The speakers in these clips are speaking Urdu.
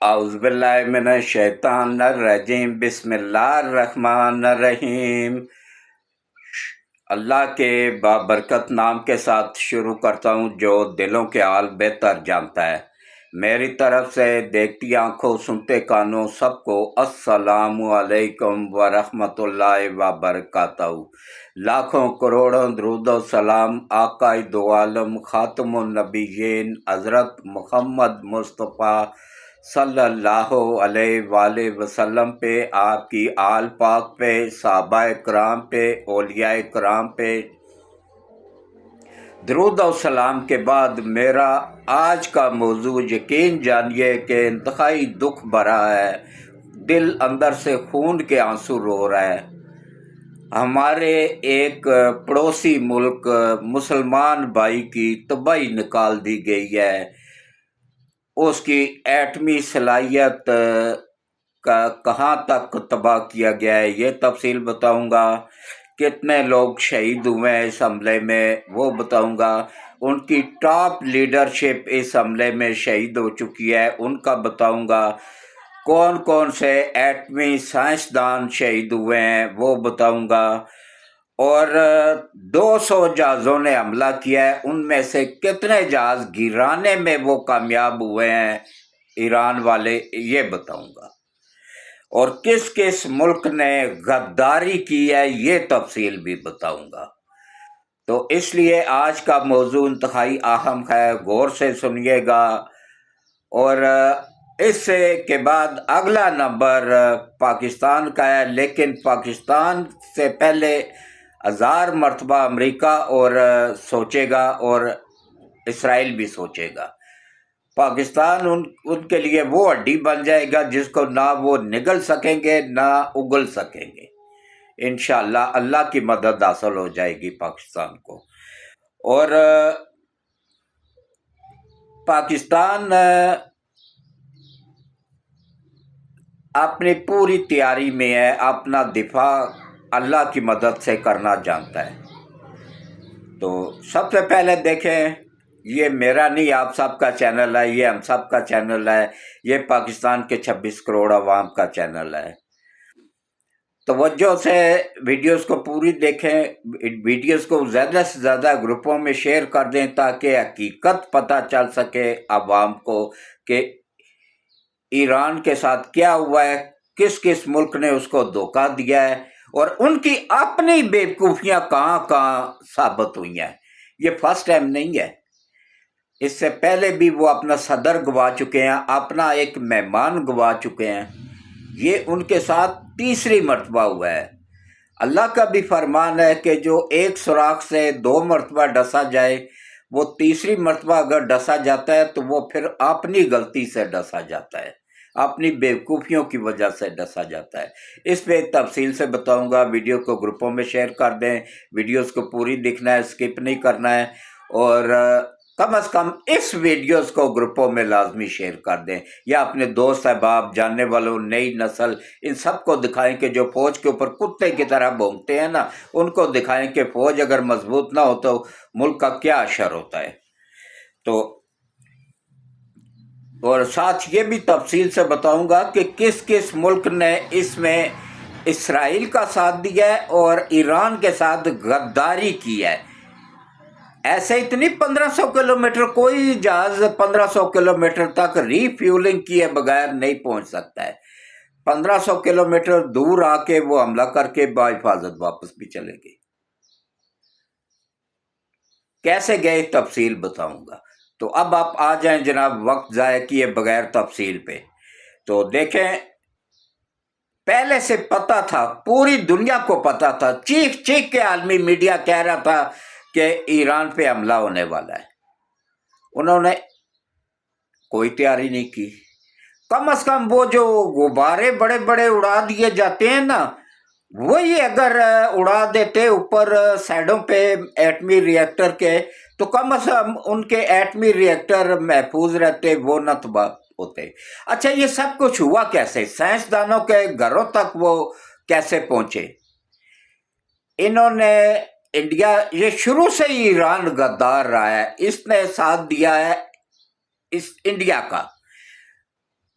اعوذ باللہ من الشیطان الرجیم بسم اللہ الرحمن الرحیم۔ اللہ کے بابرکت نام کے ساتھ شروع کرتا ہوں جو دلوں کے حال بہتر جانتا ہے۔ میری طرف سے دیکھتی آنکھوں سنتے کانوں سب کو السلام علیکم ورحمۃ اللہ وبرکاتہ۔ لاکھوں کروڑوں درود و سلام آقا دو عالم خاتم النبیین حضرت محمد مصطفیٰ صلی اللہ علیہ وآلہ وسلم پہ، آپ کی آل پاک پہ، صحابہ کرام پہ، اولیاء کرام پہ درود و سلام کے بعد میرا آج کا موضوع یقین جانیے کہ انتہائی دکھ بھرا ہے، دل اندر سے خون کے آنسو رو رہا ہے۔ ہمارے ایک پڑوسی ملک مسلمان بھائی کی تباہی نکال دی گئی ہے، اس کی ایٹمی صلاحیت کا کہاں تک تباہ کیا گیا ہے یہ تفصیل بتاؤں گا۔ کتنے لوگ شہید ہوئے ہیں اس حملے میں وہ بتاؤں گا۔ ان کی ٹاپ لیڈرشپ اس حملے میں شہید ہو چکی ہے ان کا بتاؤں گا۔ کون کون سے ایٹمی سائنسدان شہید ہوئے ہیں وہ بتاؤں گا۔ اور 200 جہازوں نے حملہ کیا ہے، ان میں سے کتنے جہاز گرانے میں وہ کامیاب ہوئے ہیں ایران والے یہ بتاؤں گا۔ اور کس کس ملک نے غداری کی ہے یہ تفصیل بھی بتاؤں گا۔ تو اس لیے آج کا موضوع انتہائی اہم ہے، غور سے سنیے گا۔ اور اس کے بعد اگلا نمبر پاکستان کا ہے، لیکن پاکستان سے پہلے 1000 مرتبہ امریکہ اور سوچے گا اور اسرائیل بھی سوچے گا۔ پاکستان ان کے لیے وہ ہڈی بن جائے گا جس کو نہ وہ نگل سکیں گے نہ اگل سکیں گے۔ انشاءاللہ اللہ کی مدد حاصل ہو جائے گی پاکستان کو۔ اور پاکستان اپنی پوری تیاری میں ہے، اپنا دفاع اللہ کی مدد سے کرنا جانتا ہے۔ تو سب سے پہلے دیکھیں، یہ میرا نہیں آپ سب کا چینل ہے، یہ ہم سب کا چینل ہے، یہ پاکستان کے 26 کروڑ عوام کا چینل ہے۔ توجہ سے ویڈیوز کو پوری دیکھیں، ویڈیوز کو زیادہ سے زیادہ گروپوں میں شیئر کر دیں تاکہ حقیقت پتہ چل سکے عوام کو کہ ایران کے ساتھ کیا ہوا ہے، کس کس ملک نے اس کو دھوکہ دیا ہے اور ان کی اپنی بیوقوفیاں کہاں کہاں ثابت ہوئی ہیں۔ یہ فرسٹ ٹائم نہیں ہے، اس سے پہلے بھی وہ اپنا صدر گوا چکے ہیں، اپنا ایک مہمان گوا چکے ہیں، یہ ان کے ساتھ تیسری مرتبہ ہوا ہے۔ اللہ کا بھی فرمان ہے کہ جو ایک سوراخ سے 2 مرتبہ ڈسا جائے، وہ تیسری مرتبہ اگر ڈسا جاتا ہے تو وہ پھر اپنی غلطی سے ڈسا جاتا ہے، اپنی بیوقوفیوں کی وجہ سے ڈسا جاتا ہے۔ اس پہ تفصیل سے بتاؤں گا، ویڈیو کو گروپوں میں شیئر کر دیں، ویڈیوز کو پوری دیکھنا ہے، سکپ نہیں کرنا ہے، اور کم از کم اس ویڈیوز کو گروپوں میں لازمی شیئر کر دیں، یا اپنے دوست احباب جاننے والوں نئی نسل ان سب کو دکھائیں کہ جو فوج کے اوپر کتے کی طرح بھونکتے ہیں نا، ان کو دکھائیں کہ فوج اگر مضبوط نہ ہو تو ملک کا کیا اثر ہوتا ہے۔ تو اور ساتھ یہ بھی تفصیل سے بتاؤں گا کہ کس کس ملک نے اس میں اسرائیل کا ساتھ دیا ہے اور ایران کے ساتھ غداری کی ہے۔ ایسے اتنی 1500 کلومیٹر کوئی جہاز 1500 کلومیٹر تک ری فیولنگ کیے بغیر نہیں پہنچ سکتا ہے۔ 1500 کلومیٹر دور آ کے وہ حملہ کر کے بحفاظت واپس بھی چلے گئے۔ کیسے گئے تفصیل بتاؤں گا۔ تو اب آپ آ جائیں جناب، وقت ضائع کیے بغیر تفصیل پہ۔ تو دیکھیں، پہلے سے پتہ تھا، پوری دنیا کو پتہ تھا، چیخ چیخ کے عالمی میڈیا کہہ رہا تھا کہ ایران پہ حملہ ہونے والا ہے۔ انہوں نے کوئی تیاری نہیں کی۔ کم از کم وہ جو غبارے بڑے بڑے اڑا دیے جاتے ہیں نا، وہی اگر اڑا دیتے اوپر سائڈوں پہ ایٹمی ری ایکٹر کے، تو کم از کم ان کے ایٹمی ری ایکٹر محفوظ رہتے، وہ نہ تباہ ہوتے۔ اچھا، یہ سب کچھ ہوا کیسے؟ سائنسدانوں کے گھروں تک وہ کیسے پہنچے؟ انہوں نے انڈیا، یہ شروع سے ہی ایران غدار رہا ہے، اس نے ساتھ دیا ہے اس انڈیا کا۔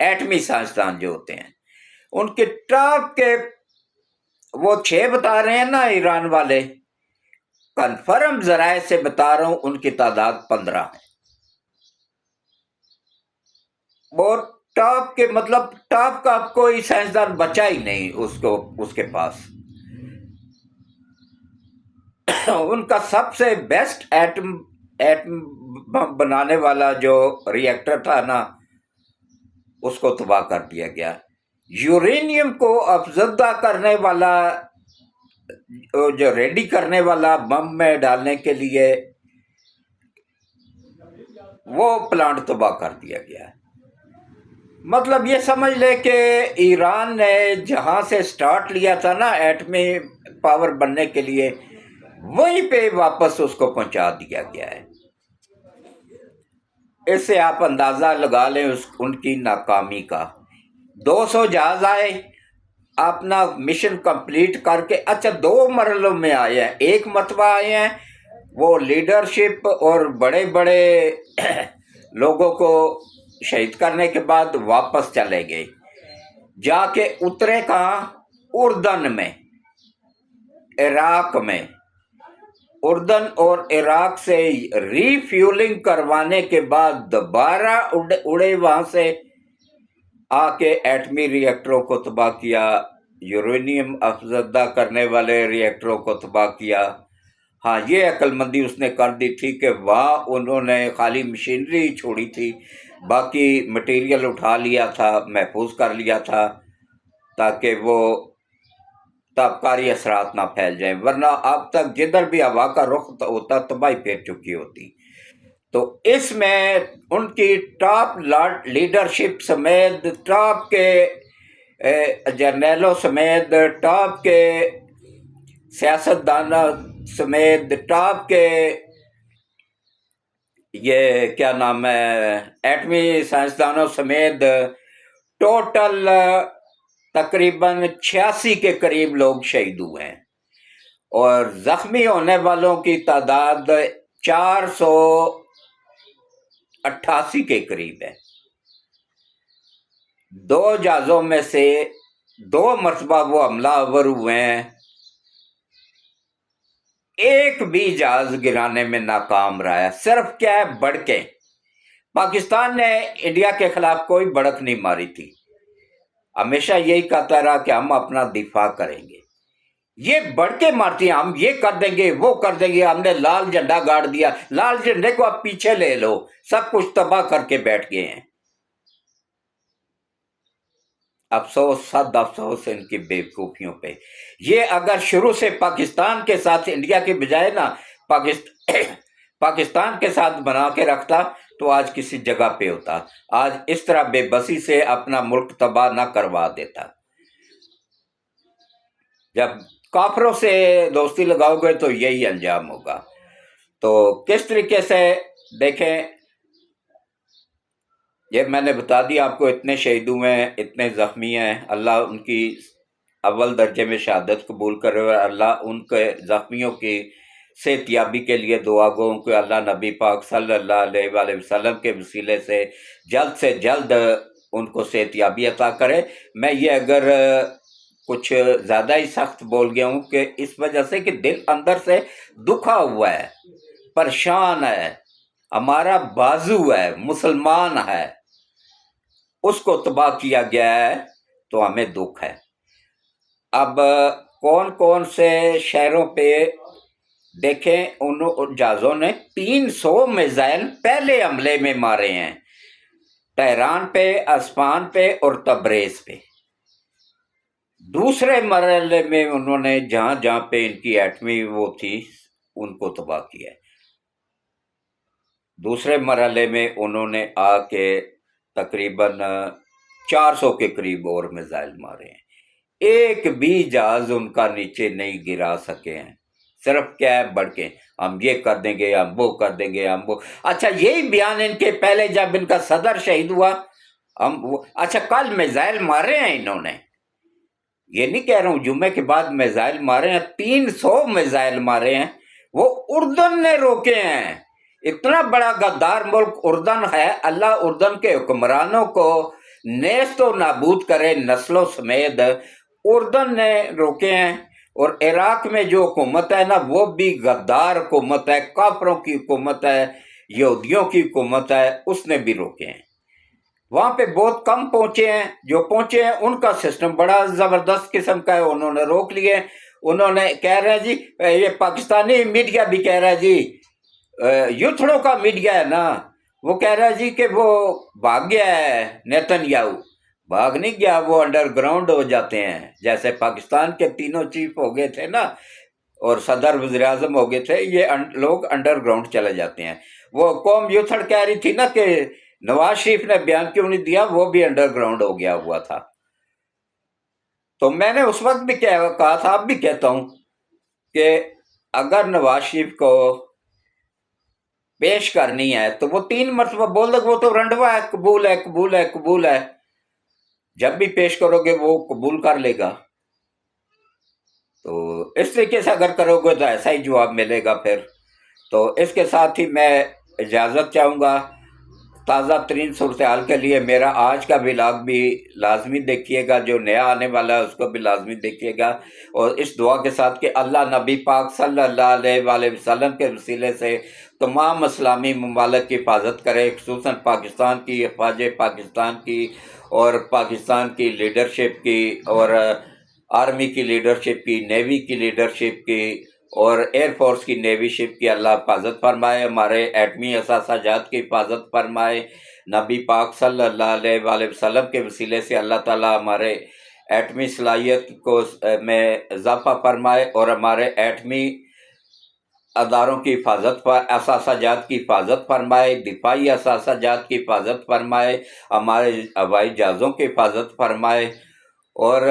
ایٹمی سائنسدان جو ہوتے ہیں ان کے ٹاپ کے وہ 6 بتا رہے ہیں نا ایران والے، کنفرم ذرائع سے بتا رہا ہوں ان کی تعداد 15 ہے۔ اور ٹاپ کے مطلب ٹاپ کا اب کوئی سائنسدان بچا ہی نہیں اس کے پاس۔ ان کا سب سے بیسٹ ایٹم بنانے والا جو ری ایکٹر تھا نا اس کو تباہ کر دیا گیا۔ یورینیم کو افزودہ کرنے والا جو ریڈی کرنے والا بم میں ڈالنے کے لیے وہ پلانٹ تباہ کر دیا گیا۔ مطلب یہ سمجھ لے کہ ایران نے جہاں سے سٹارٹ لیا تھا نا ایٹمی پاور بننے کے لیے وہیں پہ واپس اس کو پہنچا دیا گیا ہے۔ اس سے آپ اندازہ لگا لیں ان کی ناکامی کا۔ 200 جہاز آئے اپنا مشن کمپلیٹ کر کے، اچھا 2 مرحلوں میں آئے ہیں۔ ایک مرتبہ آئے ہیں وہ لیڈرشپ اور بڑے بڑے لوگوں کو شہید کرنے کے بعد واپس چلے گئے، جا کے اترے کہاں؟ اردن میں، عراق میں۔ اردن اور عراق سے ری فیولنگ کروانے کے بعد دوبارہ اڑے وہاں سے آ کے ایٹمی ری ایکٹروں کو تباہ کیا، یورینیم افزودہ کرنے والے ری ایکٹروں کو تباہ کیا۔ ہاں یہ عقل مندی اس نے کر دی تھی کہ وہاں انہوں نے خالی مشینری ہی چھوڑی تھی، باقی مٹیریل اٹھا لیا تھا، محفوظ کر لیا تھا تاکہ وہ تابکاری اثرات نہ پھیل جائیں، ورنہ اب تک جدھر بھی ہوا کا رخ ہوتا تباہی پھیر چکی ہوتی۔ تو اس میں ان کی ٹاپ لیڈرشپ سمیت، ٹاپ کے جرنیلوں سمیت، ٹاپ کے سیاستدانوں سمیت، ٹاپ کے یہ کیا نام ہے ایٹمی سائنسدانوں سمیت ٹوٹل تقریباً 86 کے قریب لوگ شہید ہوئے ہیں، اور زخمی ہونے والوں کی تعداد 488 کے قریب ہے۔ 2 جہازوں میں سے 2 مرتبہ وہ حملہ آور ہوئے ہیں، ایک بھی جہاز گرانے میں ناکام رہا ہے۔ صرف کیا ہے؟ بڑکیں۔ پاکستان نے انڈیا کے خلاف کوئی بڑک نہیں ماری تھی، ہمیشہ یہی کہتا رہا کہ ہم اپنا دفاع کریں گے۔ یہ بڑکیں مارتی ہیں، ہم یہ کر دیں گے، وہ کر دیں گے، ہم نے لال جھنڈا گاڑ دیا، لال جھنڈے کو آپ پیچھے لے لو، سب کچھ تباہ کر کے بیٹھ گئے ہیں۔ افسوس، صد افسوس ان کی بیوقوفیوں پہ۔ یہ اگر شروع سے پاکستان کے ساتھ انڈیا کے بجائے نا پاکستان کے ساتھ بنا کے رکھتا تو آج کسی جگہ پہ ہوتا، آج اس طرح بے بسی سے اپنا ملک تباہ نہ کروا دیتا۔ جب کافروں سے دوستی لگاؤ گے تو یہی انجام ہوگا۔ تو کس طریقے سے دیکھیں، یہ میں نے بتا دیا آپ کو، اتنے شہید ہوئے ہیں، اتنے زخمی ہیں، اللہ ان کی اول درجے میں شہادت قبول کرے، اور اللہ ان کے زخمیوں کی صحت یابی کے لیے دعا گو کہ اللہ نبی پاک صلی اللہ علیہ وآلہ وسلم کے وسیلے سے جلد ان کو صحت یابی عطا کرے۔ میں یہ اگر کچھ زیادہ ہی سخت بول گیا ہوں کہ اس وجہ سے کہ دل اندر سے دکھا ہوا ہے، پریشان ہے، ہمارا بازو ہے، مسلمان ہے، اس کو تباہ کیا گیا ہے تو ہمیں دکھ ہے۔ اب کون کون سے شہروں پہ دیکھیں، ان جہازوں نے 300 میزائل پہلے حملے میں مارے ہیں، تہران پہ، اسفہان پہ اور تبریز پہ۔ دوسرے مرحلے میں انہوں نے جہاں جہاں پہ ان کی ایٹمی وہ تھی ان کو تباہ کیا ہے۔ دوسرے مرحلے میں انہوں نے آ کے تقریباً 400 کے قریب اور میزائل مارے ہیں، ایک بھی جہاز ان کا نیچے نہیں گرا سکے ہیں۔ صرف کیا ہے؟ بڑھ کے ہم یہ کر دیں گے، ہم وہ کر دیں گے، ہم وہ۔ اچھا یہی بیان ان کے پہلے جب ان کا صدر شہید ہوا، اچھا کل میزائل مارے ہیں انہوں نے، یہ نہیں کہہ رہا ہوں جمعے کے بعد میزائل مارے ہیں، 300 میزائل مارے ہیں، وہ اردن نے روکے ہیں۔ اتنا بڑا غدار ملک اردن ہے، اللہ اردن کے حکمرانوں کو نیست و نابود کرے نسلوں سمیت۔ اردن نے روکے ہیں، اور عراق میں جو حکومت ہے نا وہ بھی غدار حکومت ہے، کافروں کی حکومت ہے، یہودیوں کی حکومت ہے، اس نے بھی روکے ہیں۔ وہاں پہ بہت کم پہنچے ہیں، جو پہنچے ہیں ان کا سسٹم بڑا زبردست قسم کا ہے، انہوں نے روک لیے۔ انہوں نے کہہ رہے ہیں جی، یہ پاکستانی میڈیا بھی کہہ رہا ہے جی، یوتھڑوں کا میڈیا ہے نا، وہ کہہ رہا ہے جی کہ وہ بھاگ گیا ہے نیتن یاہو۔ بھاگ نہیں گیا، وہ انڈر گراؤنڈ ہو جاتے ہیں، جیسے پاکستان کے تینوں چیف ہو گئے تھے نا اور صدر وزیر اعظم ہو گئے تھے، یہ لوگ انڈر گراؤنڈ چلے جاتے ہیں۔ وہ قوم یوتھڑ کہہ رہی تھی نا کہ نواز شریف نے بیان کیوں نہیں دیا، وہ بھی انڈر گراؤنڈ ہو گیا ہوا تھا۔ تو میں نے اس وقت بھی کہا تھا، اب بھی کہتا ہوں کہ اگر نواز شریف کو پیش کرنی ہے تو وہ 3 مرتبہ بول دے، وہ تو رنڈوا ہے، قبول ہے قبول ہے قبول ہے، جب بھی پیش کرو گے وہ قبول کر لے گا۔ تو اس طریقے سے اگر کرو گے تو ایسا ہی جواب ملے گا پھر۔ تو اس کے ساتھ ہی میں اجازت چاہوں گا۔ تازہ ترین صورتحال کے لیے میرا آج کا ولاگ بھی لازمی دیکھیے گا، جو نیا آنے والا ہے اس کو بھی لازمی دیکھیے گا، اور اس دعا کے ساتھ کہ اللہ نبی پاک صلی اللہ علیہ وآلہ وسلم کے وسیلے سے تمام اسلامی ممالک کی حفاظت کرے، خصوصاً پاکستان کی، افواج پاکستان کی اور پاکستان کی لیڈرشپ کی، اور آرمی کی لیڈرشپ کی، نیوی کی لیڈرشپ کی، اور ایئر فورس کی، نیوی شپ کی اللہ حفاظت فرمائے، ہمارے ایٹمی اثاثہ جات کی حفاظت فرمائے۔ نبی پاک صلی اللہ علیہ وآلہ وسلم کے وسیلے سے اللہ تعالیٰ ہمارے ایٹمی صلاحیت کو میں اضافہ فرمائے، اور ہمارے ایٹمی اداروں کی حفاظت اثاثہ جات کی حفاظت فرمائے، دفاعی اثاثہ جات کی حفاظت فرمائے، ہمارے ہوائی جہازوں کی حفاظت فرمائے، اور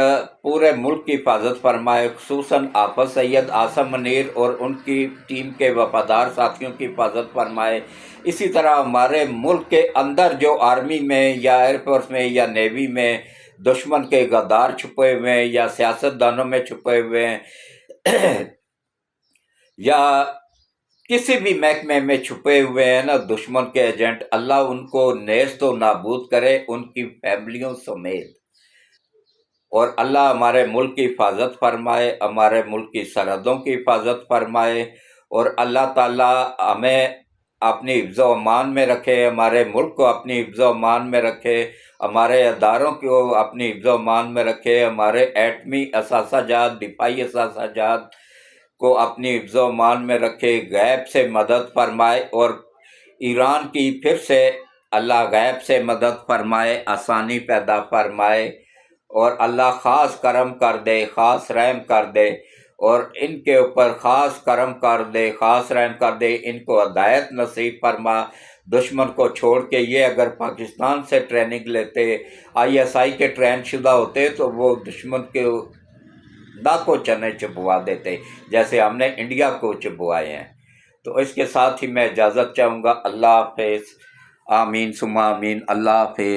پورے ملک کی حفاظت فرمائے، خصوصاً حافظ سید عاصم منیر اور ان کی ٹیم کے وفادار ساتھیوں کی حفاظت فرمائے۔ اسی طرح ہمارے ملک کے اندر جو آرمی میں یا ایئر فورس میں یا نیوی میں دشمن کے غدار چھپے ہوئے ہیں، یا سیاست دانوں میں چھپے ہوئے ہیں، یا کسی بھی محکمے میں چھپے ہوئے ہیں نا دشمن کے ایجنٹ، اللہ ان کو نیست و نابود کرے، ان کی فیملیوں سمیت۔ اور اللہ ہمارے ملک کی حفاظت فرمائے، ہمارے ملک کی سرحدوں کی حفاظت فرمائے، اور اللہ تعالیٰ ہمیں اپنی حفظ و امان میں رکھے، ہمارے ملک کو اپنی حفظ و امان میں رکھے، ہمارے اداروں کو اپنی حفظ و امان میں رکھے، ہمارے ایٹمی اثاثہ جات، دفاعی اثاثہ جات کو اپنی حفظ و امان میں رکھے، غیب سے مدد فرمائے، اور ایران کی پھر سے اللہ غیب سے مدد فرمائے، آسانی پیدا فرمائے، اور اللہ خاص کرم کر دے، خاص رحم کر دے، اور ان کے اوپر خاص کرم کر دے، خاص رحم کر دے، ان کو ہدایت نصیب فرما۔ دشمن کو چھوڑ کے یہ اگر پاکستان سے ٹریننگ لیتے، ISI کے ٹرین شدہ ہوتے، تو وہ دشمن کے لاکھوں چنے چبوا دیتے، جیسے ہم نے انڈیا کو چبوائے ہیں۔ تو اس کے ساتھ ہی میں اجازت چاہوں گا۔ اللہ حافظ، آمین ثم آمین، اللہ حافظ۔